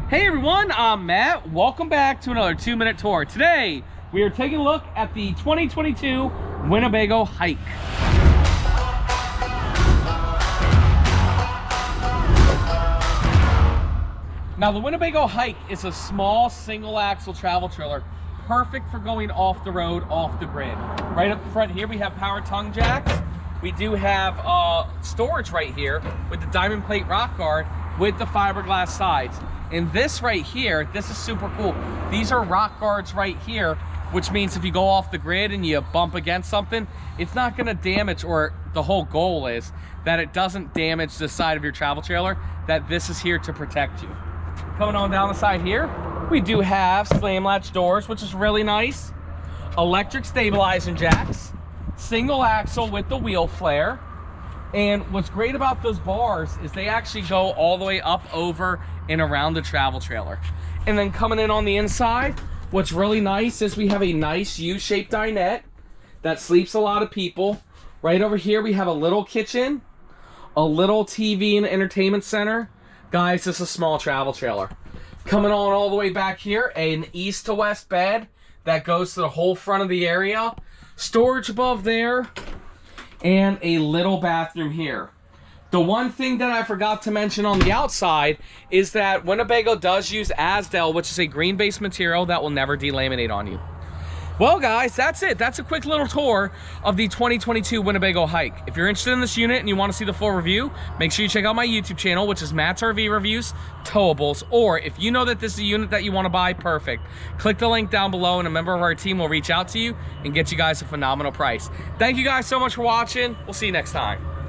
Hey everyone, I'm Matt. Welcome back to another 2-minute tour. Today, we are taking a look at the 2022 Winnebago Hike. Now, the Winnebago Hike is a small single-axle travel trailer, perfect for going off the road, off the grid. Right up front here, we have power tongue jacks. We do have storage right here with the diamond plate rock guard with the fiberglass sides. And this right here, this is super cool. These are rock guards right here, which means if you go off the grid and you bump against something, it's not gonna damage, or the whole goal is that it doesn't damage the side of your travel trailer, that this is here to protect you. Coming on down the side here, we do have slam latch doors, which is really nice. Electric stabilizing jacks, single axle with the wheel flare. And what's great about those bars is they actually go all the way up, over, and around the travel trailer. And then coming in on the inside, what's really nice is we have a nice U-shaped dinette that sleeps a lot of people. Right over here, we have a little kitchen, a little TV and entertainment center. Guys, this is a small travel trailer. Coming on all the way back here, an east to west bed that goes to the whole front of the area. Storage above there. And a little bathroom here. The one thing that I forgot to mention on the outside is that Winnebago does use Asdel, which is a green-based material that will never delaminate on you. Well, guys, that's it. That's a quick little tour of the 2022 Winnebago Hike. If you're interested in this unit and you want to see the full review, make sure you check out my YouTube channel, which is Matt's RV Reviews, Towables. Or if you know that this is a unit that you want to buy, perfect. Click the link down below and a member of our team will reach out to you and get you guys a phenomenal price. Thank you guys so much for watching. We'll see you next time.